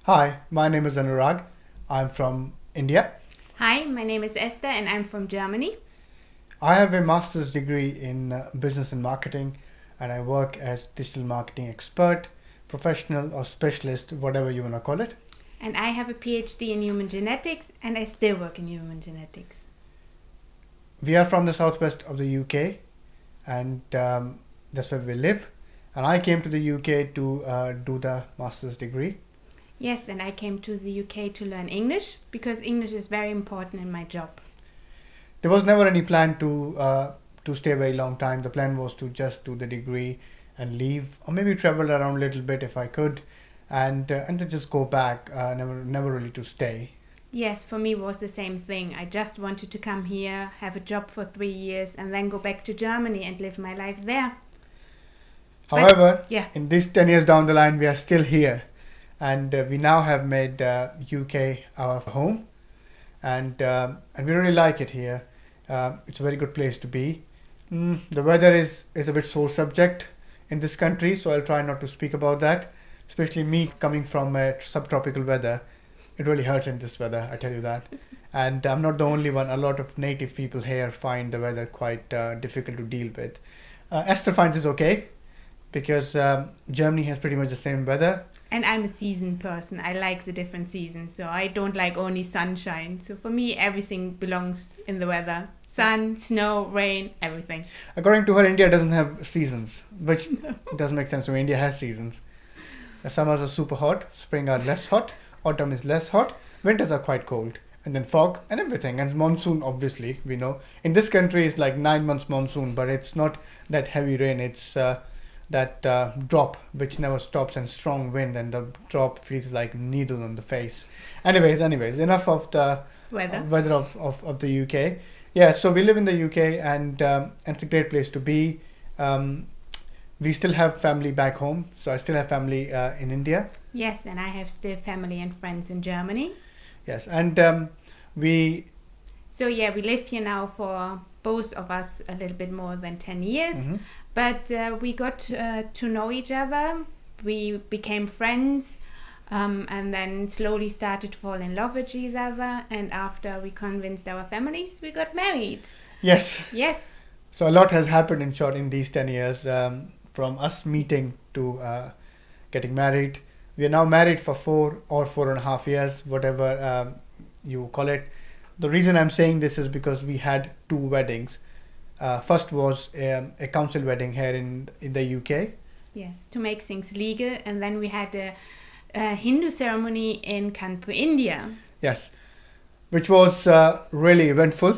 Hi, my name is Anurag. I'm from India. Hi, my name is Esther and I'm from Germany. I have a master's degree in business and marketing, and I work as digital marketing expert, professional, or specialist, whatever you want to call it. And I have a PhD in human genetics and I still work in human genetics. We are from the southwest of the UK, and that's where we live. And I came to the UK to do the master's degree. Yes, and I came to the UK to learn English because English is very important in my job. There was never any plan to stay a very long time. The plan was to just do the degree and leave, or maybe travel around a little bit if I could, and then just go back. Never really to stay. Yes, for me was the same thing. I just wanted to come here, have a job for 3 years, and then go back to Germany and live my life there. But However, yeah, in these 10 years down the line, we are still here, and we now have made UK our home, and we really like it here. It's a very good place to be. The weather is a bit sore subject in this country, so I'll try not to speak about that. Especially me coming from a subtropical weather, it really hurts in this weather. I tell you that. And I'm not the only one. A lot of native people here find the weather quite difficult to deal with. Esther finds it okay because Germany has pretty much the same weather. and I'm a season person. I like the different seasons, so I don't like only sunshine. So for me, everything belongs in the weather. Sun, snow, rain, everything. According to her, India doesn't have seasons, which doesn't make sense to me. India has seasons. Summers are super hot, spring are less hot, autumn is less hot, winters are quite cold, and then fog and everything. And monsoon, obviously, we know. In this country, it's like 9 months monsoon, but it's not that heavy rain. It's that drop which never stops and strong wind, and the drop feels like needle on the face. Anyways, enough of the Weather. weather of the UK. Yeah, so we live in the UK, and it's a great place to be. Um, we still have family back home, so I still have family in India. Yes, and I have still family and friends in Germany. Yes, and we. So yeah, we live here now for both of us a little bit more than 10 years. Mhm. But we got to know each other. We became friends. And then slowly started to fall in love with each other. And after we convinced our families, we got married. Yes, Yes, so a lot has happened in short in these 10 years, from us meeting to getting married. We are now married for 4 or 4.5 years, whatever you call it. The reason I'm saying this is because we had two weddings. First was a council wedding here in the UK. yes, to make things legal. And then we had a Hindu ceremony in Kanpur, India. Yes, which was really eventful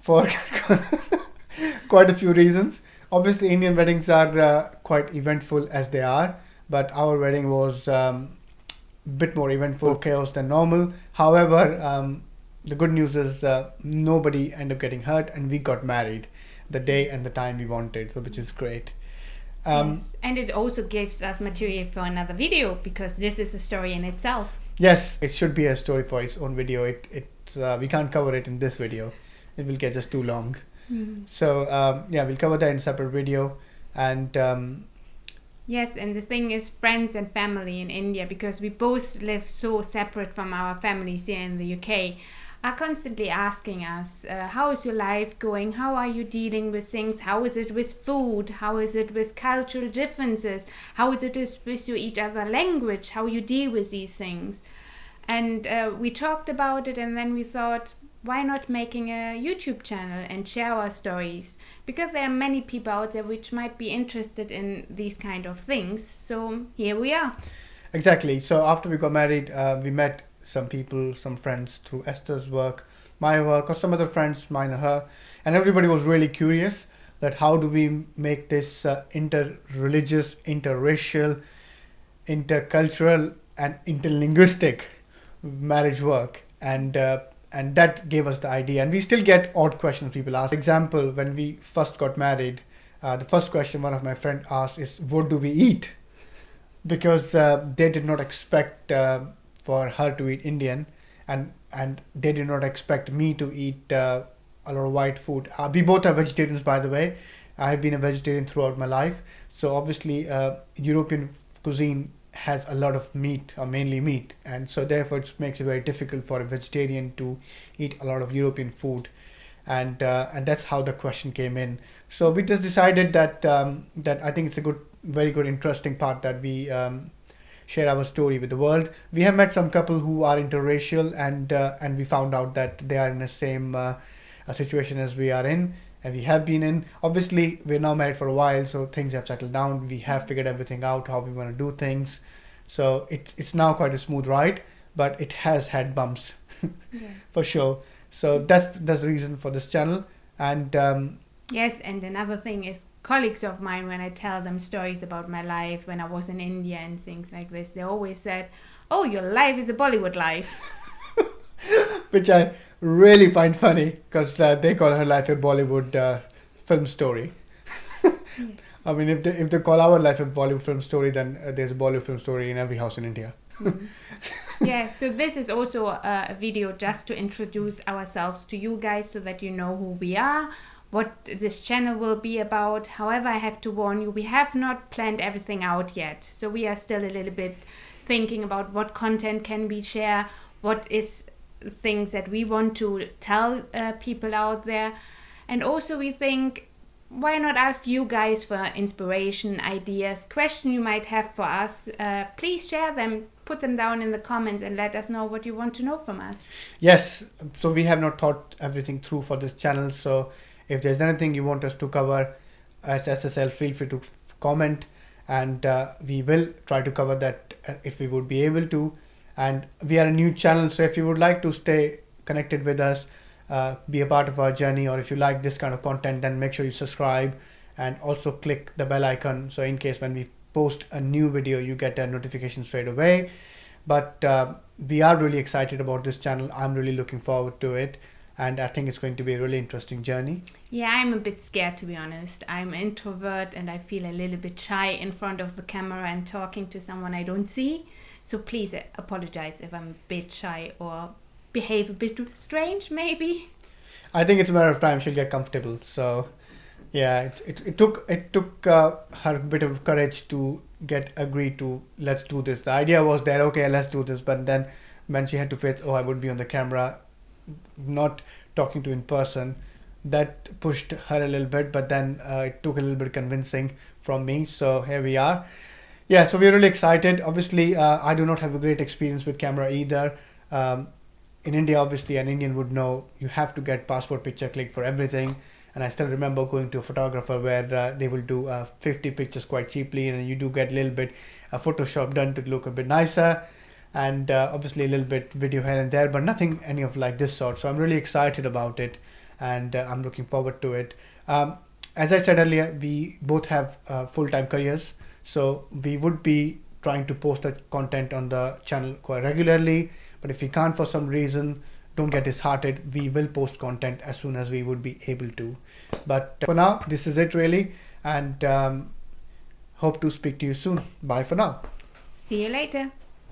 for quite a few reasons. Obviously, Indian weddings are quite eventful as they are, but our wedding was bit more eventful, chaos than normal. However, the good news is nobody ended up getting hurt, and we got married the day and the time we wanted, so which is great. Yes, and it also gives us material for another video because this is a story in itself. Yes, it should be a story for its own video. We can't cover it in this video. It will get just too long. So yeah, we'll cover that in a separate video. And Yes, and the thing is, friends and family in India, because we both live so separate from our families here in the UK, are constantly asking us, how is your life going? How are you dealing with things? How is it with food? How is it with cultural differences? How is it with your each other language? How you deal with these things? And we talked about it, and then we thought, why not making a YouTube channel and share our stories? Because there are many people out there which might be interested in these kind of things. So here we are. exactly. So after we got married, we met some people, some friends through Esther's work, my work, or some other friends, mine or her, and everybody was really curious that how do we make this inter-religious, interracial, intercultural, and interlinguistic marriage work, and that gave us the idea. And we still get odd questions people ask. For example, when we first got married, the first question one of my friend asked is, "What do we eat?" Because they did not expect for her to eat Indian, and they did not expect me to eat a lot of white food. We both are vegetarians, by the way. I have been a vegetarian throughout my life, so obviously European cuisine has a lot of meat, or mainly meat, and so therefore it makes it very difficult for a vegetarian to eat a lot of European food, and that's how the question came in. So we just decided that that I think it's a good, very good, interesting part that we share our story with the world. We have met some couple who are interracial, and we found out that they are in the same situation as we are in, and we have been in. Obviously, we're now married for a while, so things have settled down. We have figured everything out, how we want to do things. So it's now quite a smooth ride, but it has had bumps Yeah. for sure. So that's the reason for this channel. And Yes, and another thing is colleagues of mine, when I tell them stories about my life when I was in India and things like this, they always said, "Oh, your life is a Bollywood life." which I really find funny, because they call her life a Bollywood film story. I mean, if they call our life a Bollywood film story, then there's a Bollywood film story in every house in India. Yeah, so this is also a video just to introduce ourselves to you guys so that you know who we are, what this channel will be about. However, I have to warn you, we have not planned everything out yet. So we are still a little bit thinking about what content can we share, what is things that we want to tell people out there. And also we think, why not ask you guys for inspiration, ideas, questions you might have for us. Please share them, put them down in the comments, and let us know what you want to know from us. Yes, so we have not thought everything through for this channel. So if there's anything you want us to cover as SSL, feel free to comment, and we will try to cover that if we would be able to. And we are a new channel, so if you would like to stay connected with us, be a part of our journey, or if you like this kind of content, then make sure you subscribe and also click the bell icon, so in case when we post a new video you get a notification straight away. But we are really excited about this channel. I'm really looking forward to it, and I think it's going to be a really interesting journey. Yeah, I'm a bit scared, to be honest. I'm an introvert and I feel a little bit shy in front of the camera and talking to someone I don't see. So please apologize if I'm a bit shy or behave a bit strange, maybe. I think it's a matter of time she'll get comfortable. So yeah, it took her a bit of courage to get agreed to, let's do this. The idea was that, okay, let's do this, but then when she had to face, oh, I would be on the camera, not talking to in person, that pushed her a little bit. But then it took a little bit of convincing from me. So here we are. Yeah, so we're really excited. Obviously, I do not have a great experience with camera either. In India, obviously, an Indian would know you have to get passport picture click for everything. And I still remember going to a photographer where they will do 50 pictures quite cheaply, and you do get a little bit Photoshop done to look a bit nicer, and obviously a little bit video here and there, but nothing any of like this sort. So I'm really excited about it, and I'm looking forward to it. As I said earlier, we both have full-time careers, so we would be trying to post the content on the channel quite regularly. But if we can't for some reason, don't get disheartened. We will post content as soon as we would be able to. But for now, this is it really, and hope to speak to you soon. Bye for now. See you later.